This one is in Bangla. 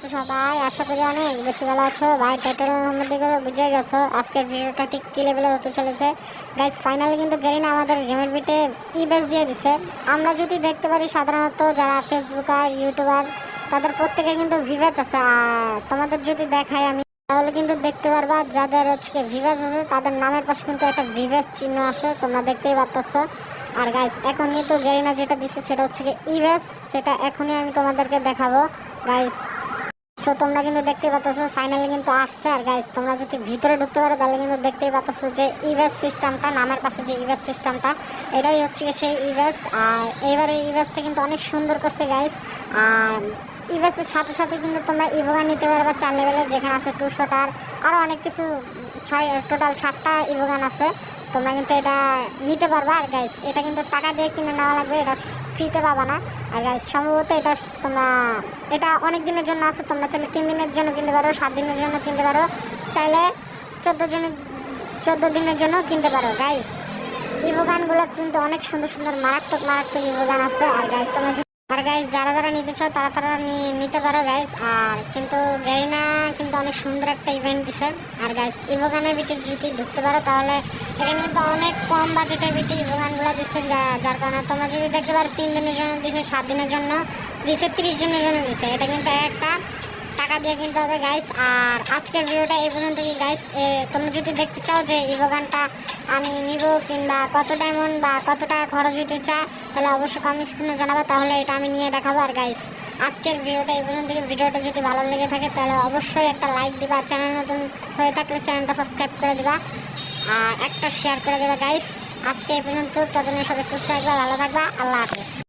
আছো সবাই? আশা করি অনেক বেশি ভালো আছো। ভাই টাইটেলের মধ্যে বুঝে গেছো আজকের ভিডিওটা ঠিক কি লেভেলে হতে চলেছে। গাইস ফাইনালি কিন্তু গেরিনা আমাদের গেমের বিটে বেস দিয়ে দিছে। আমরা যদি দেখতে পারি সাধারণত যারা ফেসবুক আর ইউটিউবার তাদের প্রত্যেকের কিন্তু ভিভেজ আছে। আর তোমাদের যদি দেখাই আমি তাহলে কিন্তু দেখতে পারবা যাদের হচ্ছে ভিভেজ আছে তাদের নামের পাশে কিন্তু একটা ভিভেজ চিহ্ন আছে, তোমরা দেখতেই পারতেছো। আর গাইস এখন কিন্তু গেরিনা যেটা দিচ্ছে সেটা হচ্ছে ইভেস, সেটা এখনই আমি তোমাদেরকে দেখাবো গাইস। সো তোমরা কিন্তু দেখতেই পাচ্ছ ফাইনালি কিন্তু আসছে। আর গাইস তোমরা যদি ভিতরে ঢুকতে পারো তাহলে কিন্তু দেখতেই পাচ্ছ যে ইভেস সিস্টেমটা, নামের পাশে যে ইভেস সিস্টেমটা, এটাই হচ্ছে সেই ইভেস। আর এইবারে ইভেসটা কিন্তু অনেক সুন্দর করছে গাইস। আর ইভেসের সাথে সাথে কিন্তু তোমরা ইভোগান নিতে পারবা 4 লেভেলের, যেখানে আছে 200টার আরও অনেক কিছু, 6 টোটাল 7টা ইভোগান আছে। তোমরা কিন্তু এটা নিতে পারবা। আর গাইস এটা কিন্তু টাকা দিয়ে কিনে নেওয়া লাগবে, এটা ফ্রিতে পাবা না। আর গাইস সম্ভবত এটা অনেক দিনের জন্য আছে, তোমরা চাইলে 3 দিনের জন্য কিনতে পারো, 7 দিনের জন্য কিনতে পারো, চাইলে 14 দিনের জন্য কিনতে পারো। গাইস ইভোগানগুলো কিন্তু অনেক সুন্দর সুন্দর মারাত্মক ইভোগান আছে। আর গাইস যারা যারা নিতে চাও তারা নিতে পারো গাইস। আর কিন্তু গেরিনা কিন্তু অনেক সুন্দর একটা ইভেন্ট দিছে। আর গাইস ইভোগানের ভিতরে যদি ঢুকতে পারো তাহলে এখানে কিন্তু অনেক কম বাজেটের ভিতরে ইভোগানগুলো দিচ্ছে, যার কারণে তোমরা যদি দেখতে পারো 3 দিনের জন্য দিছে, 7 দিনের জন্য দিছে, 30 দিনের জন্য দিছে। এটা কিন্তু একটা টাকা দিয়ে কিনতে হবে গাইস। আর আজকের ভিডিওটা এই পর্যন্তই গাইস। তোমরা যদি দেখতে চাও যে ইভোগানটা আমি নিব কিংবা কত ডায়মন্ড বা কত টাকা খরচ হইতে চায় তাহলে অবশ্যই কমেন্ট সেকশনে জানাবে, তাহলে এটা আমি নিয়ে দেখাবো। আর গাইস আজকের ভিডিওটা এই পর্যন্ত। ভিডিওটা যদি ভালো লেগে থাকে তাহলে অবশ্যই একটা লাইক দিবা, চ্যানেল নতুন হয়ে থাকলে চ্যানেলটা সাবস্ক্রাইব করে দিবা, আর একটা শেয়ার করে দেবা গাইস। আজকে এই পর্যন্ত, ততদিন সবাই সুস্থ থাকবা, ভালো থাকবা, আল্লাহ হাফেজ।